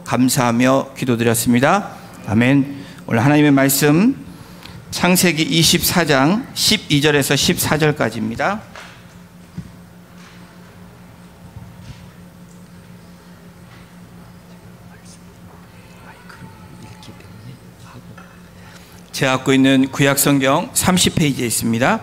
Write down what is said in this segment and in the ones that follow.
감사하며 기도드렸습니다. 아멘. 오늘 하나님의 말씀 창세기 24장 12절에서 14절까지입니다. 제가 갖고 있는 구약성경 30페이지에 있습니다.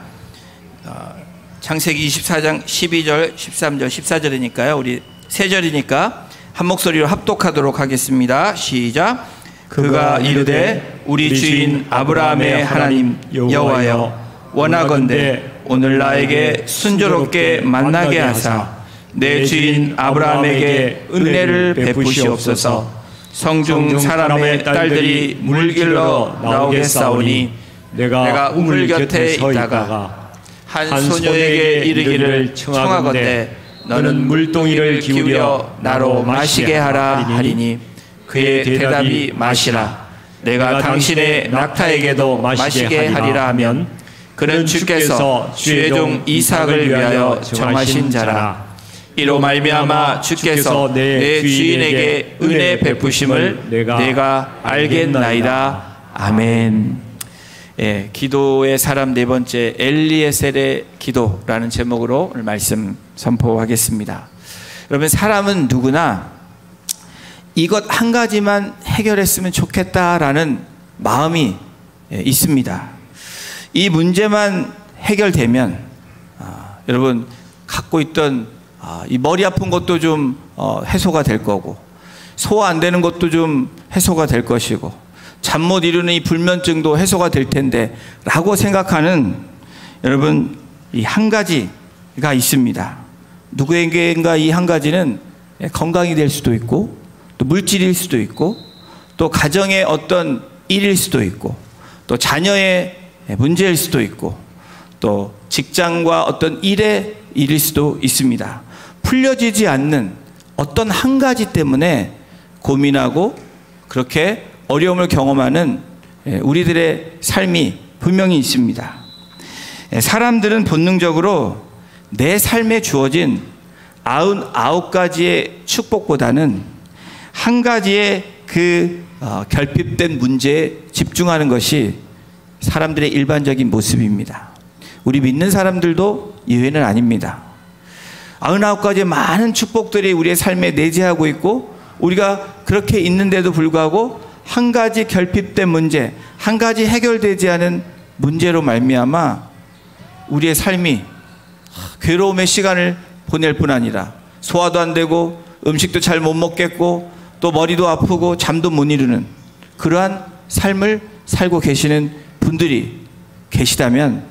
창세기 24장 12절, 13절, 14절이니까요. 우리 세 절이니까 한 목소리로 합독하도록 하겠습니다. 시작. 그가 이르되 우리 주인 아브라함의 하나님 여호와여, 원하건대 오늘 나에게 순조롭게 만나게 하사 내 주인 아브라함에게 은혜를 베푸시옵소서. 성중 사람의 딸들이 물길러 나오겠사오니 내가 우물 곁에 있다가 한 소녀에게 이르기를 청하건대 너는 물동이를 기울여 나로 마시게 하라 하리니 그의 대답이 마시라. 내가 당신의 낙타에게도 마시게 하리라 하면 그는 주께서 주의 종 이삭을 위하여 정하신 자라. 이로 말미암아 주께서 내 주인에게 은혜 베푸심을 내가 알겠나이다. 아멘. 예, 기도의 사람 네 번째, 엘리에셀의 기도라는 제목으로 오늘 말씀 선포하겠습니다. 여러분, 사람은 누구나 이것 한 가지만 해결했으면 좋겠다라는 마음이 있습니다. 이 문제만 해결되면 여러분 갖고 있던 이 머리 아픈 것도 좀 해소가 될 거고, 소화 안 되는 것도 좀 해소가 될 것이고, 잠 못 이루는 이 불면증도 해소가 될 텐데 라고 생각하는 여러분, 이 한 가지가 있습니다. 누구에게인가 이 한 가지는 건강이 될 수도 있고, 또 물질일 수도 있고, 또 가정의 어떤 일일 수도 있고, 또 자녀의 문제일 수도 있고, 또 직장과 어떤 일의 일일 수도 있습니다. 풀려지지 않는 어떤 한 가지 때문에 고민하고 그렇게 어려움을 경험하는 우리들의 삶이 분명히 있습니다. 사람들은 본능적으로 내 삶에 주어진 99가지의 축복보다는 한 가지의 그 결핍된 문제에 집중하는 것이 사람들의 일반적인 모습입니다. 우리 믿는 사람들도 예외는 아닙니다. 99가지의 많은 축복들이 우리의 삶에 내재하고 있고, 우리가 그렇게 있는데도 불구하고 한 가지 결핍된 문제, 한 가지 해결되지 않은 문제로 말미암아 우리의 삶이 괴로움의 시간을 보낼 뿐 아니라 소화도 안 되고 음식도 잘 못 먹겠고 또 머리도 아프고 잠도 못 이루는 그러한 삶을 살고 계시는 분들이 계시다면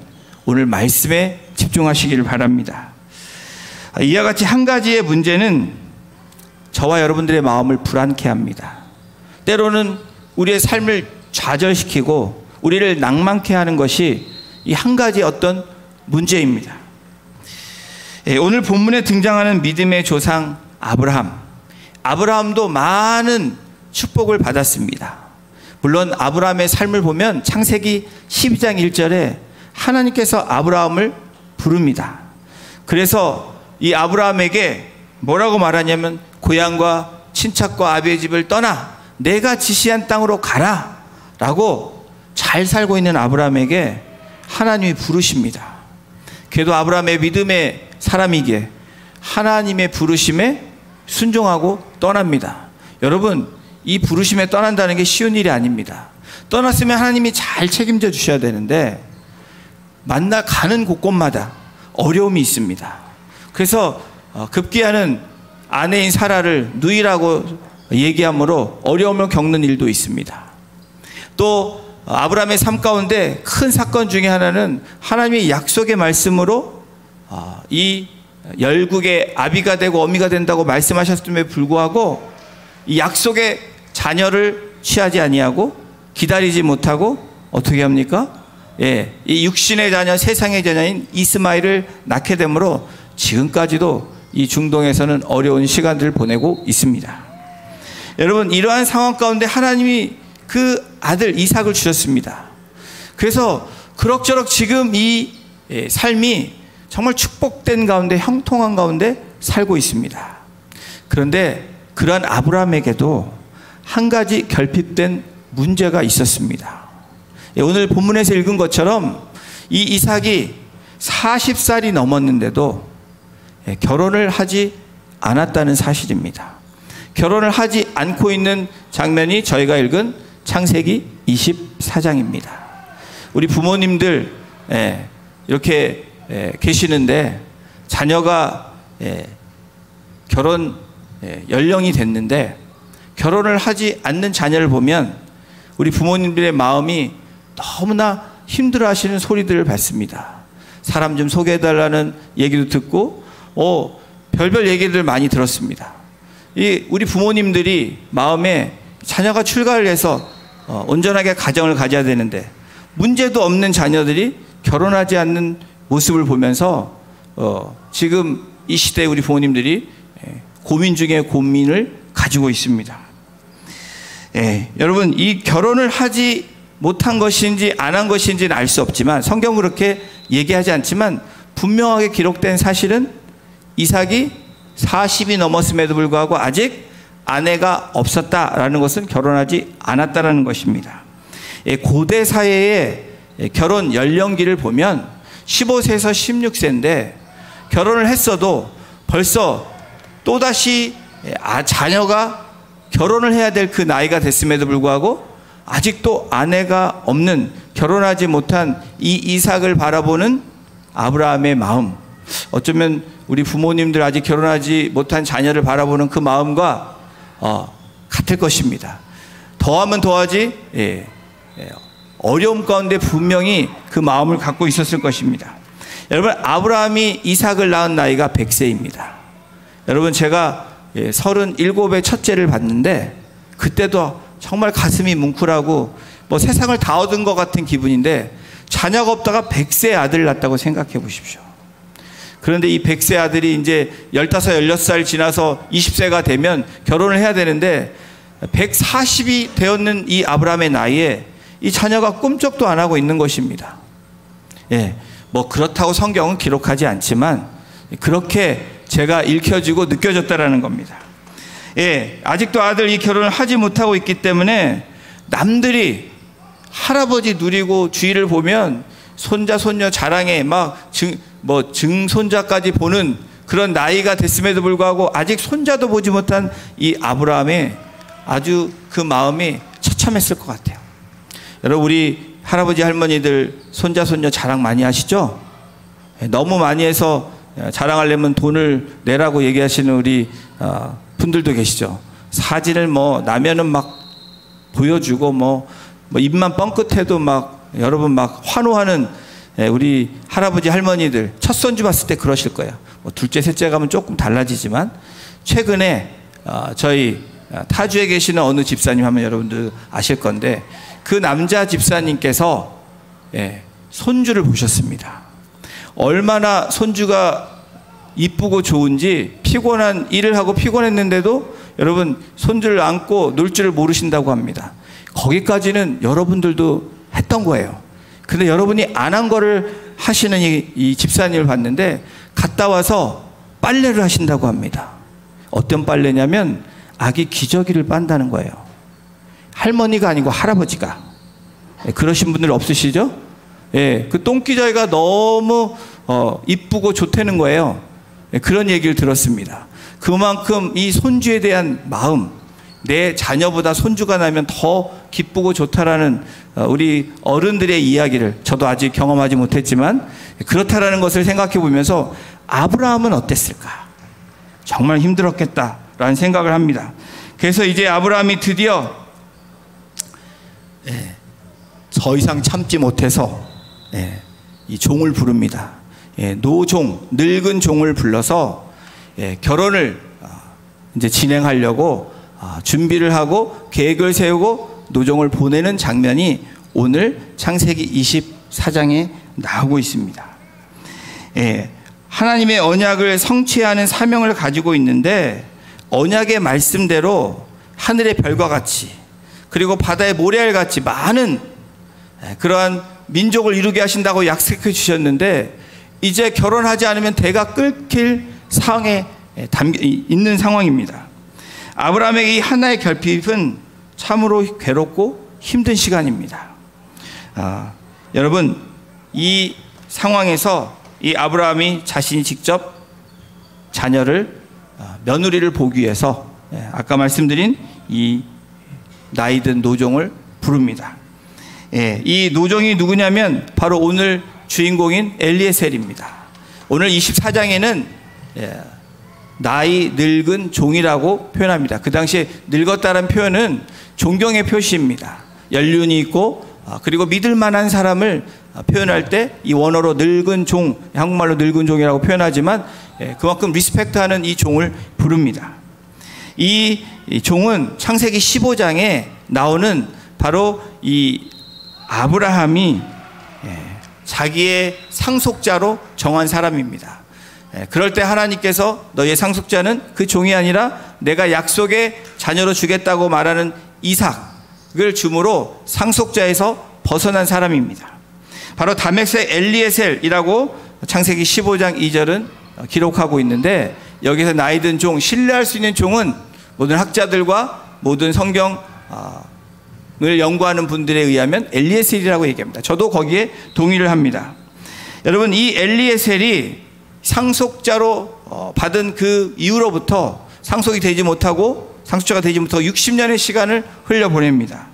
오늘 말씀에 집중하시기를 바랍니다. 이와 같이 한 가지의 문제는 저와 여러분들의 마음을 불안케 합니다. 때로는 우리의 삶을 좌절시키고 우리를 낭만케 하는 것이 이 한 가지 어떤 문제입니다. 오늘 본문에 등장하는 믿음의 조상 아브라함도 많은 축복을 받았습니다. 물론 아브라함의 삶을 보면 창세기 12장 1절에 하나님께서 아브라함을 부릅니다. 그래서 이 아브라함에게 뭐라고 말하냐면 고향과 친척과 아비의 집을 떠나 내가 지시한 땅으로 가라 라고 잘 살고 있는 아브라함에게 하나님이 부르십니다. 그래도 아브라함의 믿음의 사람이기에 하나님의 부르심에 순종하고 떠납니다. 여러분, 이 부르심에 떠난다는 게 쉬운 일이 아닙니다. 떠났으면 하나님이 잘 책임져 주셔야 되는데 가는 곳곳마다 어려움이 있습니다. 그래서 급기야는 아내인 사라를 누이라고 얘기함으로 어려움을 겪는 일도 있습니다. 또 아브라함의 삶 가운데 큰 사건 중에 하나는 하나님의 약속의 말씀으로 이 열국의 아비가 되고 어미가 된다고 말씀하셨음에 불구하고 이 약속의 자녀를 취하지 아니하고 기다리지 못하고 어떻게 합니까? 이 육신의 자녀, 세상의 자녀인 이스마엘을 낳게 되므로 지금까지도 이 중동에서는 어려운 시간들을 보내고 있습니다. 여러분, 이러한 상황 가운데 하나님이 그 아들 이삭을 주셨습니다. 그래서 그럭저럭 지금 이 삶이 정말 축복된 가운데, 형통한 가운데 살고 있습니다. 그런데 그러한 아브라함에게도 한 가지 결핍된 문제가 있었습니다. 오늘 본문에서 읽은 것처럼 이 이삭이 40살이 넘었는데도 결혼을 하지 않았다는 사실입니다. 결혼을 하지 않고 있는 장면이 저희가 읽은 창세기 24장입니다. 우리 부모님들 이렇게 계시는데 자녀가 결혼 연령이 됐는데 결혼을 하지 않는 자녀를 보면 우리 부모님들의 마음이 너무나 힘들어하시는 소리들을 받습니다. 사람 좀 소개해달라는 얘기도 듣고 별별 얘기들 많이 들었습니다. 우리 부모님들이 마음에 자녀가 출가를 해서 온전하게 가정을 가져야 되는데 문제도 없는 자녀들이 결혼하지 않는 모습을 보면서 지금 이 시대에 우리 부모님들이 고민 중에 고민을 가지고 있습니다. 여러분, 이 결혼을 하지 못한 것인지 안 한 것인지는 알 수 없지만 성경은 그렇게 얘기하지 않지만 분명하게 기록된 사실은 이삭이 40이 넘었음에도 불구하고 아직 아내가 없었다라는 것은 결혼하지 않았다라는 것입니다. 고대 사회의 결혼 연령기를 보면 15세에서 16세인데 결혼을 했어도 벌써 또다시 자녀가 결혼을 해야 될 그 나이가 됐음에도 불구하고 아직도 아내가 없는 결혼하지 못한 이 이삭을 바라보는 아브라함의 마음, 어쩌면 우리 부모님들 아직 결혼하지 못한 자녀를 바라보는 그 마음과 같을 것입니다. 더하면 더하지 어려움 가운데 분명히 그 마음을 갖고 있었을 것입니다. 여러분, 아브라함이 이삭을 낳은 나이가 100세입니다. 여러분, 제가 37의 첫째를 봤는데 그때도 정말 가슴이 뭉클하고 세상을 다 얻은 것 같은 기분인데 자녀가 없다가 100세 아들을 낳았다고 생각해 보십시오. 그런데 이 100세 아들이 이제 15, 16살 지나서 20세가 되면 결혼을 해야 되는데 140이 되었는 이 아브라함의 나이에 이 자녀가 꿈쩍도 안 하고 있는 것입니다. 그렇다고 성경은 기록하지 않지만 그렇게 제가 읽혀지고 느껴졌다라는 겁니다. 아직도 아들이 결혼을 하지 못하고 있기 때문에 남들이 할아버지 누리고 주위를 보면 손자 손녀 자랑에 증손자까지 보는 그런 나이가 됐음에도 불구하고 아직 손자도 보지 못한 이 아브라함의 아주 그 마음이 처참했을 것 같아요. 여러분, 우리 할아버지 할머니들 손자 손녀 자랑 많이 하시죠? 너무 많이 해서 자랑하려면 돈을 내라고 얘기하시는 우리 분들도 계시죠. 사진을 나면은 막 보여주고 입만 뻥끗해도 여러분 환호하는 우리 할아버지 할머니들 첫 손주 봤을 때 그러실 거예요. 둘째 셋째 가면 조금 달라지지만 최근에 저희 타주에 계시는 어느 집사님 하면 여러분들 아실 건데 그 남자 집사님께서 손주를 보셨습니다. 얼마나 손주가 이쁘고 좋은지 피곤한 일을 하고 피곤했는데도 여러분 손주를 안고 놀 줄을 모르신다고 합니다. 거기까지는 여러분들도 했던 거예요. 근데 여러분이 안 한 거를 하시는 이 집사님을 봤는데 갔다 와서 빨래를 하신다고 합니다. 어떤 빨래냐면 아기 기저귀를 빤다는 거예요. 할머니가 아니고 할아버지가. 그러신 분들 없으시죠? 그 똥기저귀가 너무 이쁘고 좋다는 거예요. 그런 얘기를 들었습니다. 그만큼 이 손주에 대한 마음, 내 자녀보다 손주가 나면 더 기쁘고 좋다라는 우리 어른들의 이야기를 저도 아직 경험하지 못했지만 그렇다라는 것을 생각해 보면서 아브라함은 어땠을까? 정말 힘들었겠다라는 생각을 합니다. 그래서 이제 아브라함이 드디어 더 이상 참지 못해서 이 종을 부릅니다. 노종, 늙은 종을 불러서 결혼을 이제 진행하려고 준비를 하고 계획을 세우고 노종을 보내는 장면이 오늘 창세기 24장에 나오고 있습니다. 하나님의 언약을 성취하는 사명을 가지고 있는데 언약의 말씀대로 하늘의 별과 같이 그리고 바다의 모래알 같이 많은 그러한 민족을 이루게 하신다고 약속해 주셨는데 이제 결혼하지 않으면 대가 끊길 상황에 있는 상황입니다. 아브라함에게 이 하나의 결핍은 참으로 괴롭고 힘든 시간입니다. 여러분, 이 상황에서 이 아브라함이 자신이 직접 자녀를, 며느리를 보기 위해서 아까 말씀드린 이 나이든 노종을 부릅니다. 이 노종이 누구냐면 바로 오늘 주인공인 엘리에셀입니다. 오늘 24장에는 나이 늙은 종이라고 표현합니다. 그 당시에 늙었다는 표현은 존경의 표시입니다. 연륜이 있고 그리고 믿을 만한 사람을 표현할 때 이 원어로 늙은 종, 한국말로 늙은 종이라고 표현하지만 그만큼 리스펙트하는 이 종을 부릅니다. 이 종은 창세기 15장에 나오는 바로 이 아브라함이 자기의 상속자로 정한 사람입니다. 그럴 때 하나님께서 너의 상속자는 그 종이 아니라 내가 약속의 자녀로 주겠다고 말하는 이삭을 주므로 상속자에서 벗어난 사람입니다. 바로 다메섹 엘리에셀이라고 창세기 15장 2절은 기록하고 있는데, 여기서 나이든 종, 신뢰할 수 있는 종은 모든 학자들과 모든 성경을 연구하는 분들에 의하면 엘리에셀이라고 얘기합니다. 저도 거기에 동의를 합니다. 여러분, 이 엘리에셀이 상속자로 받은 그 이후로부터 상속자가 되지 못하고 60년의 시간을 흘려보냅니다.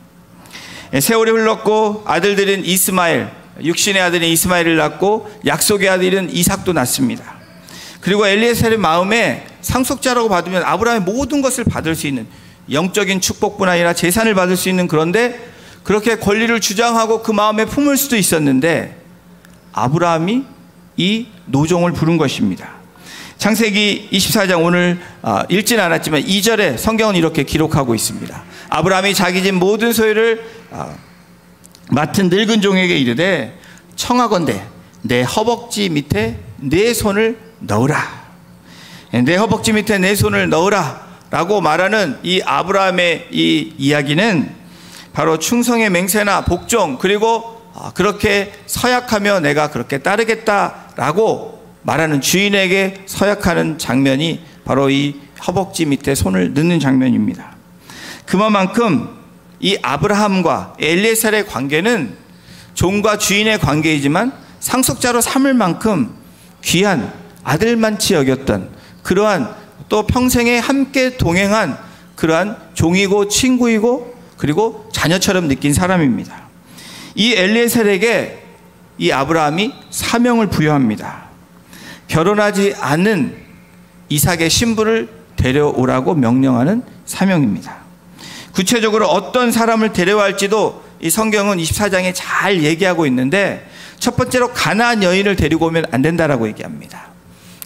세월이 흘렀고 아들들은 이스마엘, 육신의 아들인 이스마엘을 낳고 약속의 아들인 이삭도 낳습니다. 그리고 엘리에셀의 마음에 상속자라고 받으면 아브라함의 모든 것을 받을 수 있는, 영적인 축복뿐 아니라 재산을 받을 수 있는, 그런데 그렇게 권리를 주장하고 그 마음에 품을 수도 있었는데 아브라함이 이 노종을 부른 것입니다. 창세기 24장 오늘 읽지는 않았지만 2절에 성경은 이렇게 기록하고 있습니다. 아브라함이 자기 집 모든 소유를 맡은 늙은 종에게 이르되 청하건대 내 허벅지 밑에 내 손을 넣으라. 내 허벅지 밑에 내 손을 넣으라 라고 말하는 이 아브라함의 이 이야기는 바로 충성의 맹세나 복종, 그리고 그렇게 서약하며 내가 그렇게 따르겠다라고 말하는 주인에게 서약하는 장면이 바로 이 허벅지 밑에 손을 넣는 장면입니다. 그만큼 이 아브라함과 엘리에셀의 관계는 종과 주인의 관계이지만 상속자로 삼을 만큼 귀한 아들만치 여겼던, 그러한 또 평생에 함께 동행한 그러한 종이고 친구이고 그리고 자녀처럼 느낀 사람입니다. 이 엘리에셀에게 이 아브라함이 사명을 부여합니다. 결혼하지 않은 이삭의 신부를 데려오라고 명령하는 사명입니다. 구체적으로 어떤 사람을 데려갈지도 이 성경은 24장에 잘 얘기하고 있는데, 첫 번째로 가나안 여인을 데리고 오면 안 된다라고 얘기합니다.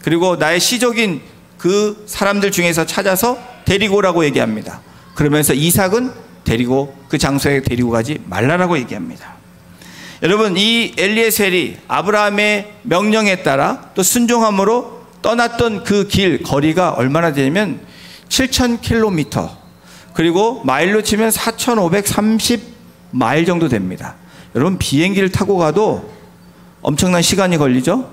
그리고 나의 시족인 그 사람들 중에서 찾아서 데리고 오라고 얘기합니다. 그러면서 이삭은 데리고 그 장소에 데리고 가지 말라라고 얘기합니다. 여러분, 이 엘리에셀이 아브라함의 명령에 따라 또 순종함으로 떠났던 그 길 거리가 얼마나 되냐면 7,000km, 그리고 마일로 치면 4,530마일 정도 됩니다. 여러분, 비행기를 타고 가도 엄청난 시간이 걸리죠.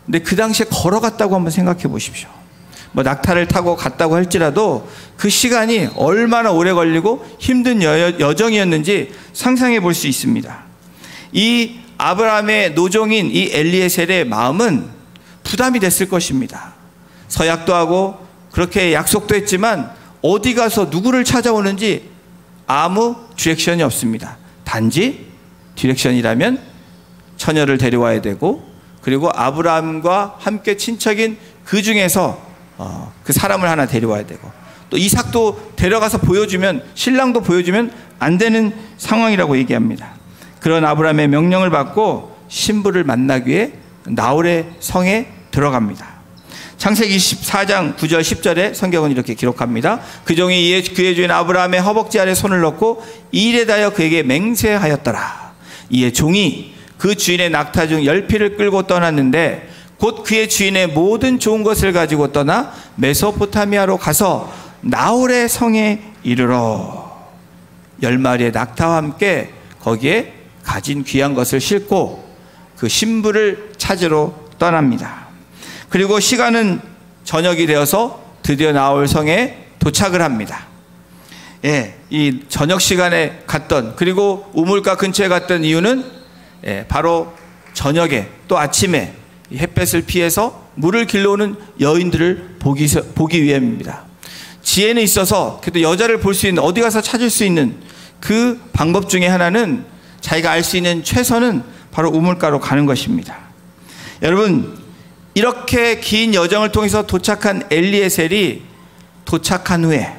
근데 그 당시에 걸어갔다고 한번 생각해 보십시오. 뭐 낙타를 타고 갔다고 할지라도 그 시간이 얼마나 오래 걸리고 힘든 여정이었는지 상상해 볼 수 있습니다. 이 아브라함의 노종인 이 엘리에셀의 마음은 부담이 됐을 것입니다. 서약도 하고 그렇게 약속도 했지만 어디 가서 누구를 찾아오는지 아무 디렉션이 없습니다. 단지 디렉션이라면 처녀를 데려와야 되고, 그리고 아브라함과 함께 친척인 그 중에서 그 사람을 하나 데려와야 되고, 또 이삭도 데려가서 보여주면, 신랑도 보여주면 안 되는 상황이라고 얘기합니다. 그런 아브라함의 명령을 받고 신부를 만나기 위해 나홀의 성에 들어갑니다. 창세기 24장 9절 10절에 성경은 이렇게 기록합니다. 그 종이 그의 주인 아브라함의 허벅지 아래 손을 넣고 이 일에 대하여 그에게 맹세하였더라. 이에 종이 그 주인의 낙타 중 10匹을 끌고 떠났는데 곧 그의 주인의 모든 좋은 것을 가지고 떠나 메소포타미아로 가서 나홀의 성에 이르러 10마리의 낙타와 함께 거기에 가진 귀한 것을 싣고 그 신부를 찾으러 떠납니다. 그리고 시간은 저녁이 되어서 드디어 나홀 성에 도착을 합니다. 이 저녁 시간에 갔던, 그리고 우물가 근처에 갔던 이유는 바로 저녁에 또 아침에 햇볕을 피해서 물을 길러오는 여인들을 보기 위함입니다. 지혜는 있어서 그래도 여자를 볼 수 있는, 어디 가서 찾을 수 있는 그 방법 중에 하나는, 자기가 알 수 있는 최선은 바로 우물가로 가는 것입니다. 여러분, 이렇게 긴 여정을 통해서 도착한 엘리에셀이 도착한 후에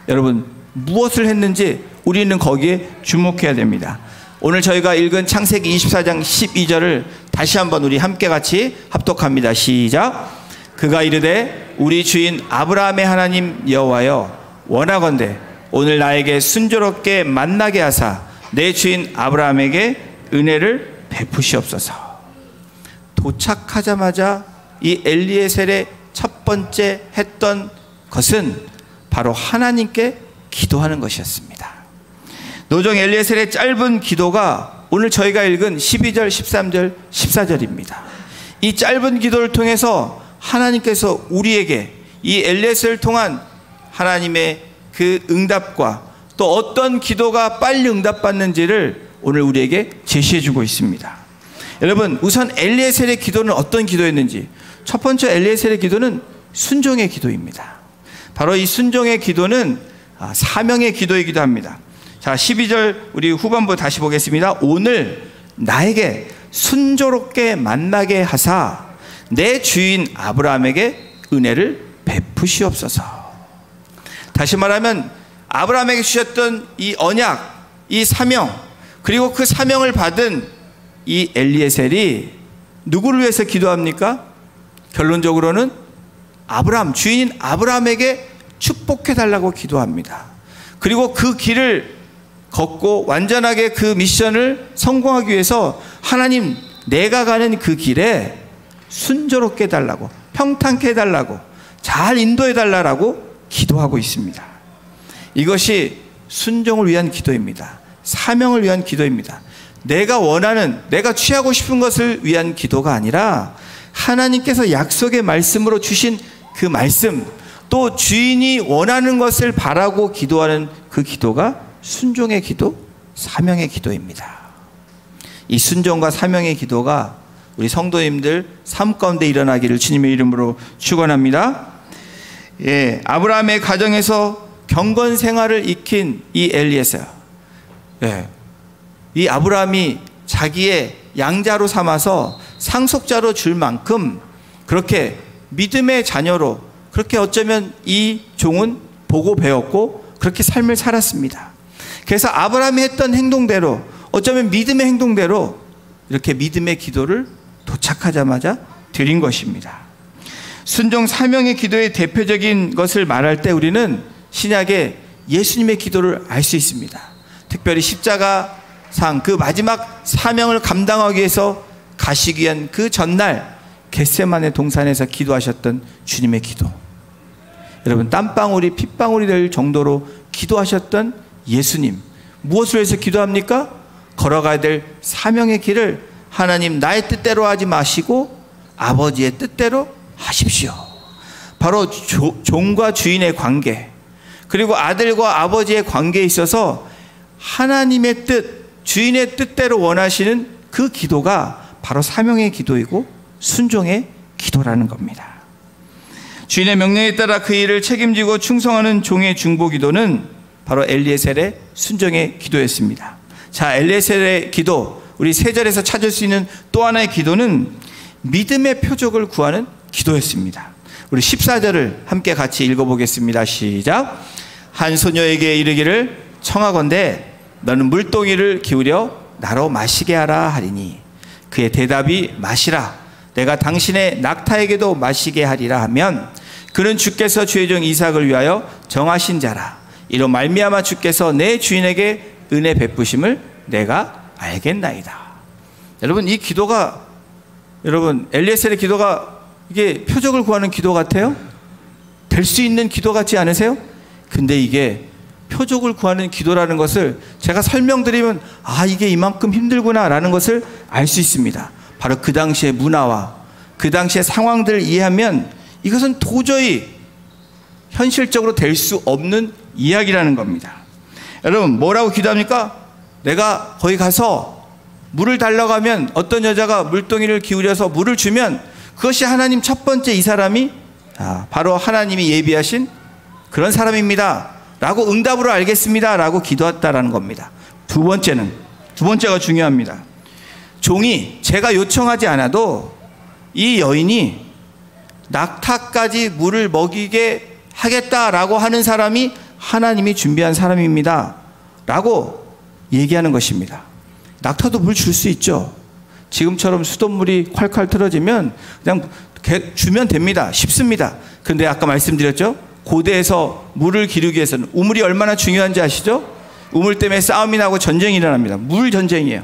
여러분 무엇을 했는지 우리는 거기에 주목해야 됩니다. 오늘 저희가 읽은 창세기 24장 12절을 다시 한번 우리 함께 같이 합독합니다. 시작. 그가 이르되 우리 주인 아브라함의 하나님 여호와여, 원하건대 오늘 나에게 순조롭게 만나게 하사 내 주인 아브라함에게 은혜를 베푸시옵소서. 도착하자마자 이 엘리에셀의 첫 번째 했던 것은 바로 하나님께 기도하는 것이었습니다. 노종 엘리에셀의 짧은 기도가 오늘 저희가 읽은 12절, 13절, 14절입니다. 이 짧은 기도를 통해서 하나님께서 우리에게 이 엘리에셀을 통한 하나님의 그 응답과 또 어떤 기도가 빨리 응답받는지를 오늘 우리에게 제시해주고 있습니다. 여러분, 우선 엘리에셀의 기도는 어떤 기도였는지, 첫 번째 엘리에셀의 기도는 순종의 기도입니다. 바로 이 순종의 기도는 사명의 기도이기도 합니다. 자, 12절 우리 후반부 다시 보겠습니다. 오늘 나에게 순조롭게 만나게 하사 내 주인 아브라함에게 은혜를 베푸시옵소서. 다시 말하면 아브라함에게 주셨던 이 언약, 이 사명, 그리고 그 사명을 받은 이 엘리에셀이 누구를 위해서 기도합니까? 결론적으로는 아브라함, 주인인 아브라함에게 축복해달라고 기도합니다. 그리고 그 길을 걷고 완전하게 그 미션을 성공하기 위해서 하나님, 내가 가는 그 길에 순조롭게 해달라고, 평탄케 해달라고, 잘 인도해달라고 기도하고 있습니다. 이것이 순종을 위한 기도입니다. 사명을 위한 기도입니다. 내가 원하는, 내가 취하고 싶은 것을 위한 기도가 아니라 하나님께서 약속의 말씀으로 주신 그 말씀, 또 주인이 원하는 것을 바라고 기도하는 그 기도가 순종의 기도, 사명의 기도입니다. 이 순종과 사명의 기도가 우리 성도님들 삶 가운데 일어나기를 주님의 이름으로 축원합니다. 아브라함의 가정에서 경건 생활을 익힌 이 엘리에셀, 이 아브라함이 자기의 양자로 삼아서 상속자로 줄 만큼 그렇게 믿음의 자녀로, 그렇게 어쩌면 이 종은 보고 배웠고 그렇게 삶을 살았습니다. 그래서 아브라함이 했던 행동대로, 어쩌면 믿음의 행동대로 이렇게 믿음의 기도를 도착하자마자 드린 것입니다. 순종 사명의 기도의 대표적인 것을 말할 때 우리는 신약의 예수님의 기도를 알 수 있습니다. 특별히 십자가상 그 마지막 사명을 감당하기 위해서 가시기 위한 그 전날 겟세마네 동산에서 기도하셨던 주님의 기도, 여러분 땀방울이 핏방울이 될 정도로 기도하셨던 예수님, 무엇을 위해서 기도합니까? 걸어가야 될 사명의 길을 하나님 나의 뜻대로 하지 마시고 아버지의 뜻대로 하십시오. 바로 종과 주인의 관계, 그리고 아들과 아버지의 관계에 있어서 하나님의 뜻, 주인의 뜻대로 원하시는 그 기도가 바로 사명의 기도이고 순종의 기도라는 겁니다. 주인의 명령에 따라 그 일을 책임지고 충성하는 종의 중보기도는 바로 엘리에셀의 순종의 기도였습니다. 자, 엘리에셀의 기도, 우리 3절에서 찾을 수 있는 또 하나의 기도는 믿음의 표적을 구하는 기도였습니다. 우리 14절을 함께 같이 읽어보겠습니다. 시작. 한 소녀에게 이르기를 청하건대 너는 물동이를 기울여 나로 마시게 하라 하리니 그의 대답이 마시라, 내가 당신의 낙타에게도 마시게 하리라 하면 그는 주께서 주의 종 이삭을 위하여 정하신 자라. 이로 말미암아 주께서 내 주인에게 은혜 베푸심을 내가 알겠나이다. 여러분, 이 기도가, 여러분 엘리에셀의 기도가 이게 표적을 구하는 기도 같아요? 될 수 있는 기도 같지 않으세요? 근데 이게 표적을 구하는 기도라는 것을 제가 설명드리면 이게 이만큼 힘들구나 라는 것을 알 수 있습니다. 바로 그 당시의 문화와 그 당시의 상황들을 이해하면 이것은 도저히 현실적으로 될 수 없는 이야기라는 겁니다. 여러분, 뭐라고 기도합니까? 내가 거기 가서 물을 달라고 하면 어떤 여자가 물동이를 기울여서 물을 주면 그것이 하나님 첫 번째 이 사람이 바로 하나님이 예비하신 그런 사람입니다 라고 응답으로 알겠습니다 라고 기도했다라는 겁니다. 두 번째가 중요합니다. 종이 제가 요청하지 않아도 이 여인이 낙타까지 물을 먹이게 하겠다라고 하는 사람이 하나님이 준비한 사람입니다 라고 얘기하는 것입니다. 낙타도 물 줄 수 있죠. 지금처럼 수돗물이 콸콸 틀어지면 그냥 주면 됩니다. 쉽습니다. 그런데 아까 말씀드렸죠, 고대에서 물을 기르기 위해서는 우물이 얼마나 중요한지 아시죠? 우물 때문에 싸움이 나고 전쟁이 일어납니다. 물 전쟁이에요.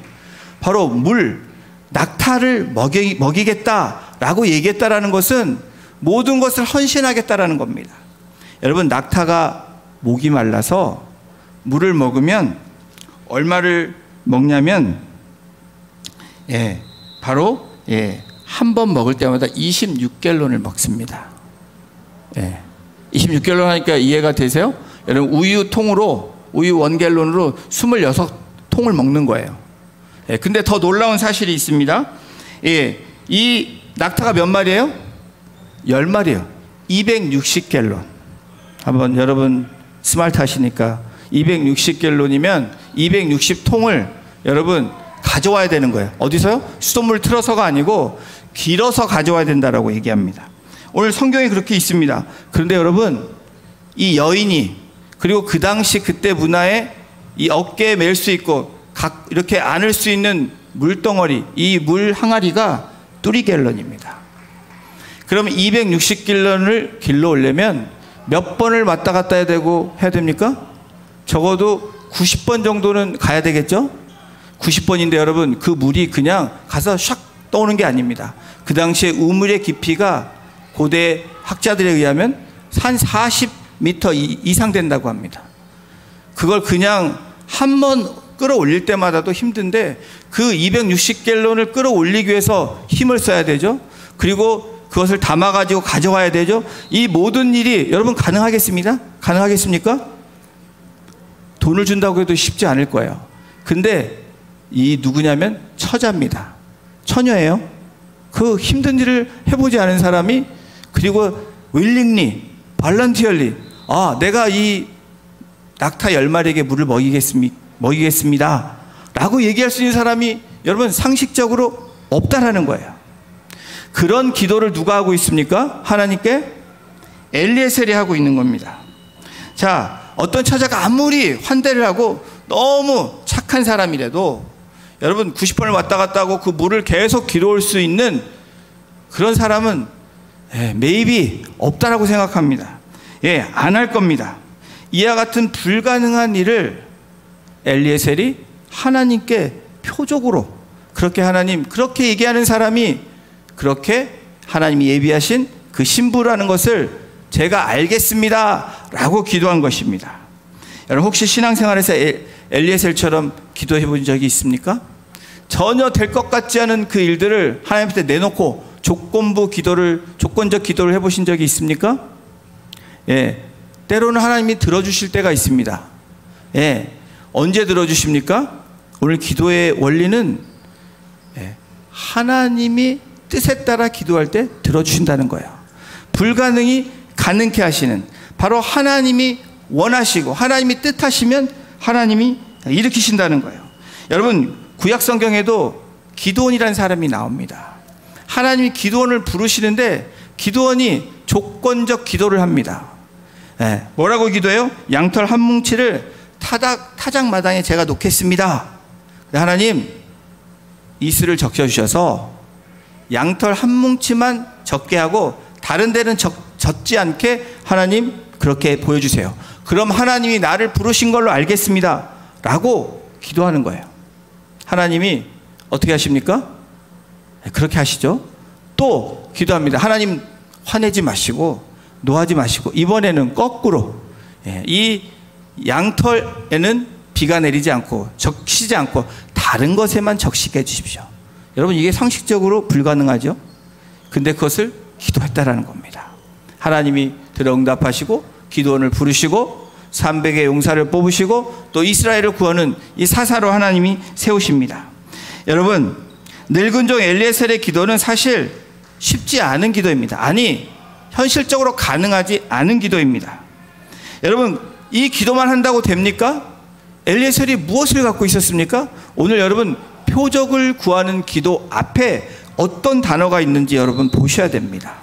바로 물, 낙타를 먹이겠다라고 얘기했다라는 것은 모든 것을 헌신하겠다라는 겁니다. 여러분, 낙타가 목이 말라서 물을 먹으면 얼마를 먹냐면 바로 한 번 먹을 때마다 26갤론을 먹습니다. 26갤론 하니까 이해가 되세요? 여러분, 우유 1갤론으로 26통을 먹는 거예요. 근데 더 놀라운 사실이 있습니다. 이 낙타가 몇 마리예요? 10마리예요. 260갤론. 한번 여러분 스마트 하시니까 260갤론이면 260통을 여러분 가져와야 되는 거예요. 어디서요? 수돗물 틀어서가 아니고 길어서 가져와야 된다라고 얘기합니다. 오늘 성경에 그렇게 있습니다. 그런데 여러분, 이 여인이, 그리고 그 당시 그때 문화에 이 어깨에 멜 수 있고 이렇게 안을 수 있는 물덩어리, 이 물 항아리가 뚜리갤런입니다. 그러면 260갤런을 길러 오려면 몇 번을 왔다 갔다 해야 됩니까? 적어도 90번 정도는 가야 되겠죠? 90번인데 여러분, 그 물이 그냥 가서 샥 떠오는 게 아닙니다. 그 당시에 우물의 깊이가 고대 학자들에 의하면 한 40m 이상 된다고 합니다. 그걸 그냥 한 번 끌어올릴 때마다도 힘든데 그 260갤론을 끌어올리기 위해서 힘을 써야 되죠. 그리고 그것을 담아가지고 가져와야 되죠. 이 모든 일이 여러분 가능하겠습니다? 가능하겠습니까? 돈을 준다고 해도 쉽지 않을 거예요. 근데 이 누구냐면 처자입니다. 처녀예요. 그 힘든 일을 해보지 않은 사람이, 그리고 willingly, voluntarily, 내가 이 낙타 10마리에게 물을 먹이겠습니다 라고 얘기할 수 있는 사람이 여러분 상식적으로 없다라는 거예요. 그런 기도를 누가 하고 있습니까? 하나님께 엘리에셀이 하고 있는 겁니다. 자, 어떤 처자가 아무리 환대를 하고 너무 착한 사람이라도 여러분 90번을 왔다 갔다 하고 그 물을 계속 길어올 수 있는 그런 사람은 maybe 없다라고 생각합니다. 안 할 겁니다. 이와 같은 불가능한 일을 엘리에셀이 하나님께 표적으로 그렇게 얘기하는 사람이 그렇게 하나님이 예비하신 그 신부라는 것을 제가 알겠습니다 라고 기도한 것입니다. 여러분, 혹시 신앙생활에서 엘리에셀처럼 기도해 본 적이 있습니까? 전혀 될 것 같지 않은 그 일들을 하나님한테 내놓고 조건적 기도를 해보신 적이 있습니까? 때로는 하나님이 들어주실 때가 있습니다. 언제 들어주십니까? 오늘 기도의 원리는 하나님이 뜻에 따라 기도할 때 들어주신다는 거예요. 불가능이 가능케 하시는, 바로 하나님이 원하시고 하나님이 뜻하시면 하나님이 일으키신다는 거예요. 여러분, 구약 성경에도 기드온이라는 사람이 나옵니다. 하나님이 기드온을 부르시는데 기드온이 조건적 기도를 합니다. 뭐라고 기도해요? 양털 한 뭉치를 타작마당에 제가 놓겠습니다. 하나님, 이슬을 적셔주셔서 양털 한 뭉치만 적게 하고 다른 데는 적지 않게 하나님 그렇게 보여주세요. 그럼 하나님이 나를 부르신 걸로 알겠습니다 라고 기도하는 거예요. 하나님이 어떻게 하십니까? 그렇게 하시죠. 또 기도합니다. 하나님, 화내지 마시고 노하지 마시고 이번에는 거꾸로 이 양털에는 비가 내리지 않고 적시지 않고 다른 것에만 적시게 해주십시오. 여러분, 이게 상식적으로 불가능하죠. 근데 그것을 기도했다라는 겁니다. 하나님이 들어 응답하시고 기도원을 부르시고 300의 용사를 뽑으시고 또 이스라엘을 구하는 이 사사로 하나님이 세우십니다. 여러분, 늙은 종 엘리에셀의 기도는 사실 쉽지 않은 기도입니다. 아니, 현실적으로 가능하지 않은 기도입니다. 여러분, 이 기도만 한다고 됩니까? 엘리에셀이 무엇을 갖고 있었습니까? 오늘 여러분, 표적을 구하는 기도 앞에 어떤 단어가 있는지 여러분 보셔야 됩니다.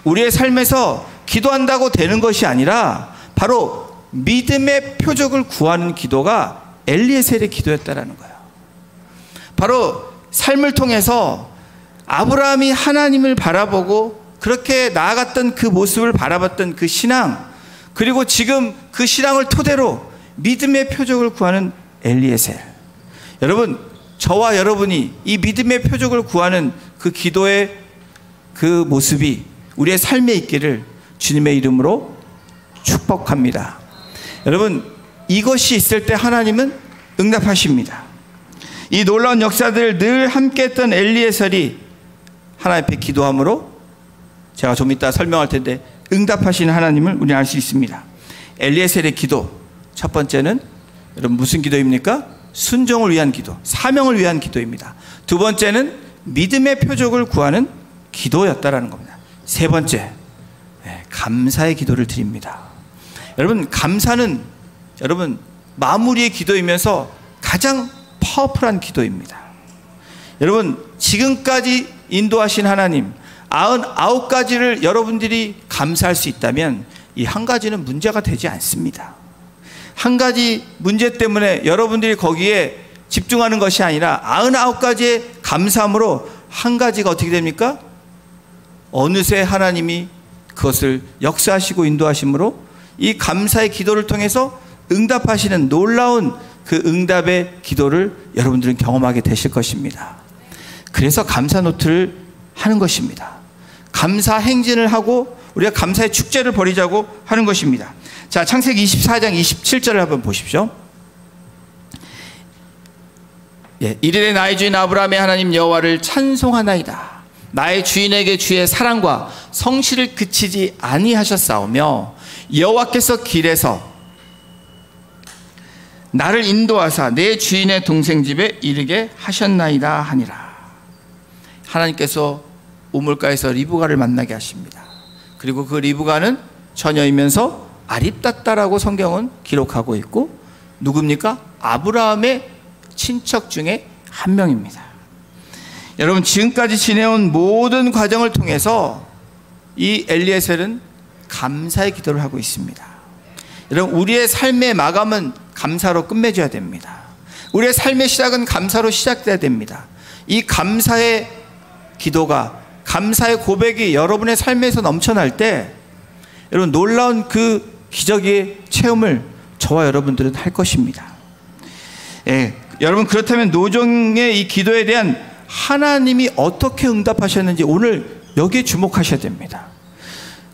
우리의 삶에서 기도한다고 되는 것이 아니라 바로 믿음의 표적을 구하는 기도가 엘리에셀의 기도였다라는 거예요. 바로 삶을 통해서 아브라함이 하나님을 바라보고 그렇게 나아갔던 그 모습을 바라봤던 그 신앙, 그리고 지금 그 신앙을 토대로 믿음의 표적을 구하는 엘리에셀. 여러분, 저와 여러분이 이 믿음의 표적을 구하는 그 기도의 그 모습이 우리의 삶에 있기를 주님의 이름으로 축복합니다. 여러분, 이것이 있을 때 하나님은 응답하십니다. 이 놀라운 역사들 늘 함께했던 엘리에셀이 하나님 앞에 기도함으로 제가 좀 이따 설명할 텐데 응답하시는 하나님을 우리는 알 수 있습니다. 엘리에셀의 기도, 첫 번째는 여러분 무슨 기도입니까? 순종을 위한 기도, 사명을 위한 기도입니다. 두 번째는 믿음의 표적을 구하는 기도였다라는 겁니다. 세 번째, 감사의 기도를 드립니다. 여러분, 감사는 여러분 마무리의 기도이면서 가장 파워풀한 기도입니다. 여러분, 지금까지 인도하신 하나님 99가지를 여러분들이 감사할 수 있다면 이 한 가지는 문제가 되지 않습니다. 한 가지 문제 때문에 여러분들이 거기에 집중하는 것이 아니라 99가지의 감사함으로 한 가지가 어떻게 됩니까? 어느새 하나님이 그것을 역사하시고 인도하심으로 이 감사의 기도를 통해서 응답하시는 놀라운 그 응답의 기도를 여러분들은 경험하게 되실 것입니다. 그래서 감사 노트를 하는 것입니다. 감사 행진을 하고 우리가 감사의 축제를 벌이자고 하는 것입니다. 자, 창세기 24장 27절을 한번 보십시오. 이르되 나의 주인 아브라함의 하나님 여호와를 찬송하나이다. 나의 주인에게 주의 사랑과 성실을 그치지 아니하셨사오며 여호와께서 길에서 나를 인도하사 내 주인의 동생 집에 이르게 하셨나이다 하니라. 하나님께서 우물가에서 리브가를 만나게 하십니다. 그리고 그 리브가는 처녀이면서 아립답다라고 성경은 기록하고 있고 누굽니까? 아브라함의 친척 중에 한 명입니다. 여러분, 지금까지 지내온 모든 과정을 통해서 이 엘리에셀은 감사의 기도를 하고 있습니다. 여러분, 우리의 삶의 마감은 감사로 끝맺어야 됩니다. 우리의 삶의 시작은 감사로 시작돼야 됩니다. 이 감사의 기도가, 감사의 고백이 여러분의 삶에서 넘쳐날 때 여러분 놀라운 그 기적의 체험을 저와 여러분들은 할 것입니다. 여러분, 그렇다면 노종의 이 기도에 대한 하나님이 어떻게 응답하셨는지 오늘 여기에 주목하셔야 됩니다.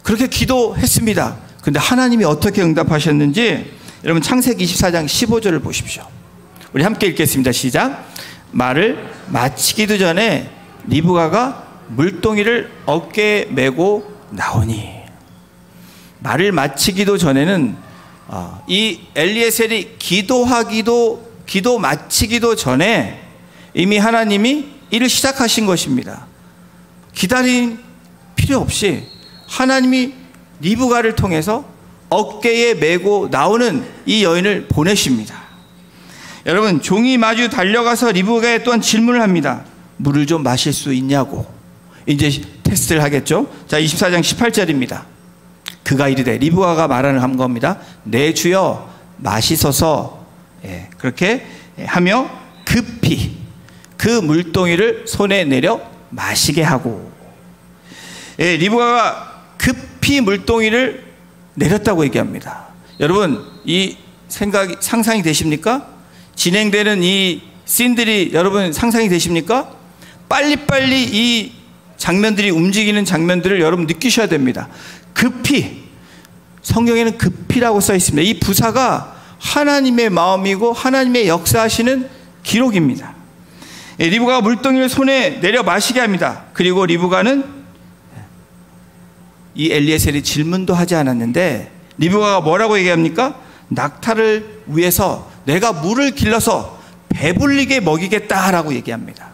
그렇게 기도했습니다. 그런데 하나님이 어떻게 응답하셨는지 여러분 창세기 24장 15절을 보십시오. 우리 함께 읽겠습니다. 시작. 말을 마치기도 전에 리브가가 물동이를 어깨에 메고 나오니. 말을 마치기도 전에는 이 엘리에셀이 기도 마치기도 전에 이미 하나님이 일을 시작하신 것입니다. 기다린 필요 없이 하나님이 리브가를 통해서 어깨에 메고 나오는 이 여인을 보내십니다. 여러분, 종이 마주 달려가서 리브가에 또한 질문을 합니다. 물을 좀 마실 수 있냐고. 이제 테스트를 하겠죠. 자, 24장 18절입니다. 그가 이르되, 리브가가 말하는 한 겁니다. 내 주여 마시소서. 그렇게 하며 급히 그 물동이를 손에 내려 마시게 하고. 리브가가 급히 물동이를 내렸다고 얘기합니다. 여러분, 이 상상이 되십니까? 진행되는 이 씬들이 여러분 상상이 되십니까? 빨리빨리 이 장면들이 움직이는 장면들을 여러분 느끼셔야 됩니다. 급히, 성경에는 급히라고 써 있습니다. 이 부사가 하나님의 마음이고 하나님의 역사하시는 기록입니다. 리브가가 물동이를 손에 내려 마시게 합니다. 그리고 리브가는 이 엘리에셀이 질문도 하지 않았는데 리브가가 뭐라고 얘기합니까? 낙타를 위해서 내가 물을 길러서 배불리게 먹이겠다라고 얘기합니다.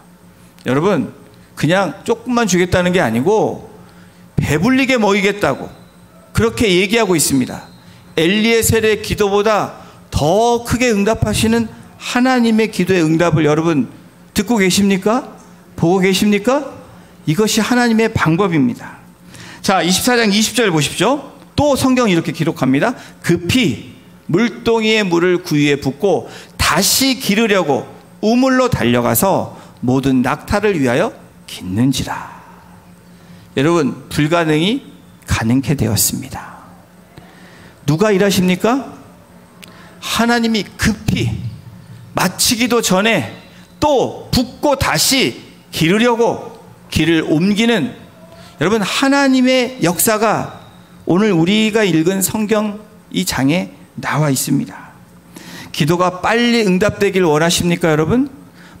여러분, 그냥 조금만 주겠다는 게 아니고 배불리게 먹이겠다고 그렇게 얘기하고 있습니다. 엘리에셀의 기도보다 더 크게 응답하시는 하나님의 기도의 응답을 여러분 듣고 계십니까? 보고 계십니까? 이것이 하나님의 방법입니다. 자, 24장 20절 보십시오. 또 성경이 이렇게 기록합니다. 급히 물동이의 물을 구유에 붓고 다시 기르려고 우물로 달려가서 모든 낙타를 위하여 깃는지라. 여러분, 불가능이 가능케 되었습니다. 누가 일하십니까? 하나님이 급히 마치기도 전에 또 붓고 다시 기르려고 길을 옮기는, 여러분, 하나님의 역사가 오늘 우리가 읽은 성경 이 장에 나와 있습니다. 기도가 빨리 응답되길 원하십니까, 여러분?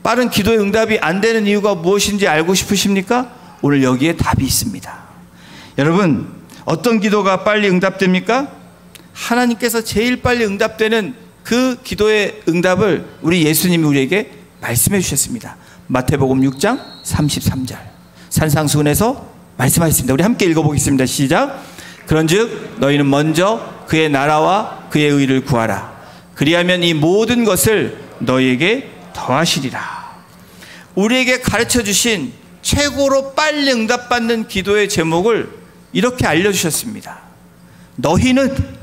빠른 기도의 응답이 안 되는 이유가 무엇인지 알고 싶으십니까? 오늘 여기에 답이 있습니다. 여러분, 어떤 기도가 빨리 응답됩니까? 하나님께서 제일 빨리 응답되는 그 기도의 응답을 우리 예수님이 우리에게 말씀해 주셨습니다. 마태복음 6장 33절 산상수훈에서 말씀하셨습니다. 우리 함께 읽어보겠습니다. 시작. 그런즉 너희는 먼저 그의 나라와 그의 의를 구하라. 그리하면 이 모든 것을 너희에게 더하시리라. 우리에게 가르쳐 주신 최고로 빨리 응답받는 기도의 제목을 이렇게 알려주셨습니다. 너희는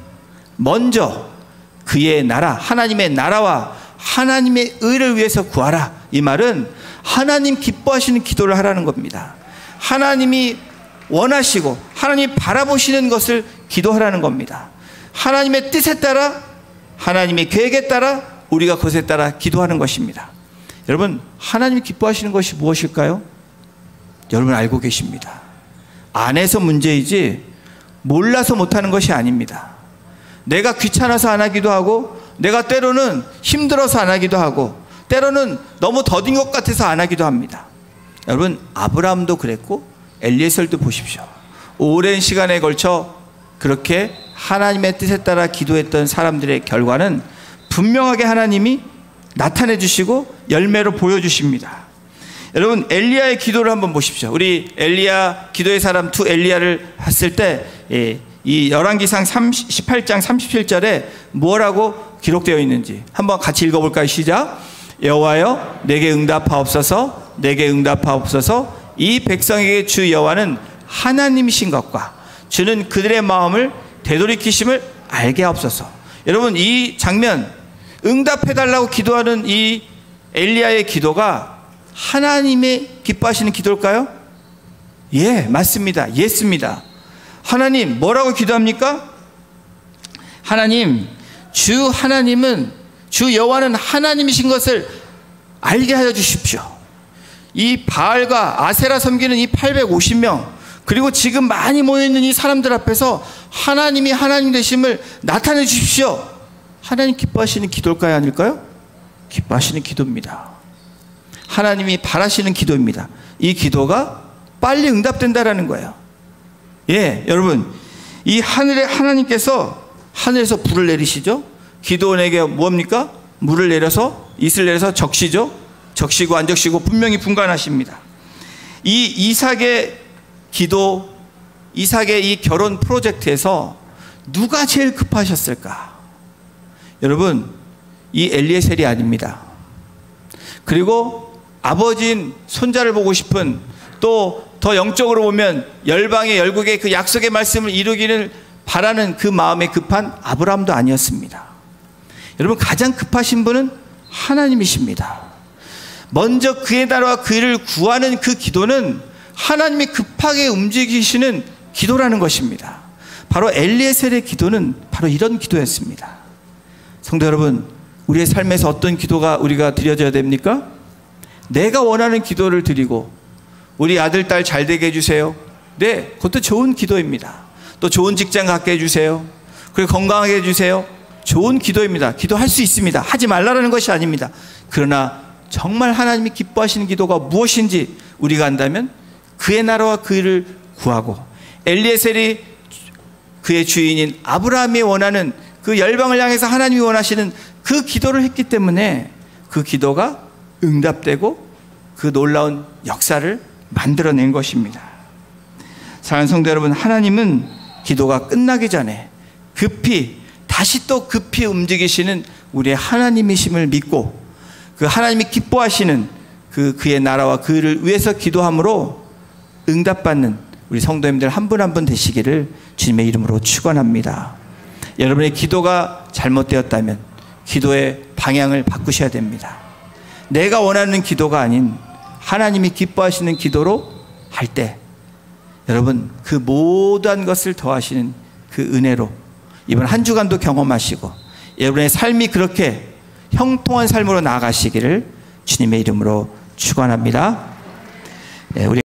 먼저 그의 나라, 하나님의 나라와 하나님의 의를 위해서 구하라. 이 말은 하나님 기뻐하시는 기도를 하라는 겁니다. 하나님이 원하시고 하나님이 바라보시는 것을 기도하라는 겁니다. 하나님의 뜻에 따라, 하나님의 계획에 따라 우리가 그것에 따라 기도하는 것입니다. 여러분, 하나님이 기뻐하시는 것이 무엇일까요? 여러분 알고 계십니다. 안 해서 문제이지 몰라서 못하는 것이 아닙니다. 내가 귀찮아서 안 하기도 하고, 내가 때로는 힘들어서 안 하기도 하고, 때로는 너무 더딘 것 같아서 안 하기도 합니다. 여러분, 아브라함도 그랬고 엘리에셀도 보십시오. 오랜 시간에 걸쳐 그렇게 하나님의 뜻에 따라 기도했던 사람들의 결과는 분명하게 하나님이 나타내 주시고 열매로 보여주십니다. 여러분, 엘리야의 기도를 한번 보십시오. 우리 엘리야, 기도의 사람 2 엘리야를 했을 때 이 열왕기상 18장 37절에 뭐라고 기록되어 있는지 한번 같이 읽어볼까요? 시작. 여호와여 내게 응답하옵소서, 내게 응답하옵소서. 이 백성에게 주 여호와는 하나님이신 것과 주는 그들의 마음을 되돌이키심을 알게 하옵소서. 여러분, 이 장면, 응답해달라고 기도하는 이 엘리야의 기도가 하나님의 기뻐하시는 기도일까요? 예, 맞습니다. 예스입니다. 하나님, 뭐라고 기도합니까? 하나님, 주 하나님은, 주 여호와는 하나님이신 것을 알게 하여 주십시오. 이 바알과 아세라 섬기는 이 850명, 그리고 지금 많이 모여있는 이 사람들 앞에서 하나님이 하나님 되심을 나타내 주십시오. 하나님 기뻐하시는 기도일까요? 아닐까요? 기뻐하시는 기도입니다. 하나님이 바라시는 기도입니다. 이 기도가 빨리 응답된다라는 거예요. 예, 여러분, 이 하늘에 하나님께서 하늘에서 불을 내리시죠. 기도원에게 뭡니까? 물을 내려서, 이슬 내려서 적시죠. 적시고 안 적시고 분명히 분간하십니다. 이 이삭의 기도, 이삭의 이 결혼 프로젝트에서 누가 제일 급하셨을까? 여러분, 이 엘리에셀이 아닙니다. 그리고 아버지인 손자를 보고 싶은, 또 더 영적으로 보면 열방의 열국의 그 약속의 말씀을 이루기를 바라는 그 마음에 급한 아브라함도 아니었습니다. 여러분, 가장 급하신 분은 하나님이십니다. 먼저 그의 나라와 그를 구하는 그 기도는 하나님이 급하게 움직이시는 기도라는 것입니다. 바로 엘리에셀의 기도는 바로 이런 기도였습니다. 성도 여러분, 우리의 삶에서 어떤 기도가 우리가 드려져야 됩니까? 내가 원하는 기도를 드리고, 우리 아들, 딸 잘 되게 해주세요. 네, 그것도 좋은 기도입니다. 또 좋은 직장 갖게 해주세요. 그리고 건강하게 해주세요. 좋은 기도입니다. 기도할 수 있습니다. 하지 말라는 것이 아닙니다. 그러나 정말 하나님이 기뻐하시는 기도가 무엇인지 우리가 안다면 그의 나라와 그를 구하고, 엘리에셀이 그의 주인인 아브라함이 원하는 그 열방을 향해서 하나님이 원하시는 그 기도를 했기 때문에 그 기도가 응답되고 그 놀라운 역사를 만들어낸 것입니다. 사랑하는 성도 여러분, 하나님은 기도가 끝나기 전에 다시 또 급히 움직이시는 우리의 하나님이심을 믿고 그 하나님이 기뻐하시는 그의 나라와 그를 위해서 기도함으로 응답받는 우리 성도님들 한 분 한 분 되시기를 주님의 이름으로 축원합니다. 여러분의 기도가 잘못되었다면 기도의 방향을 바꾸셔야 됩니다. 내가 원하는 기도가 아닌 하나님이 기뻐하시는 기도로 할 때 여러분 그 모든 것을 더하시는 그 은혜로 이번 한 주간도 경험하시고 여러분의 삶이 그렇게 형통한 삶으로 나아가시기를 주님의 이름으로 축원합니다. 우리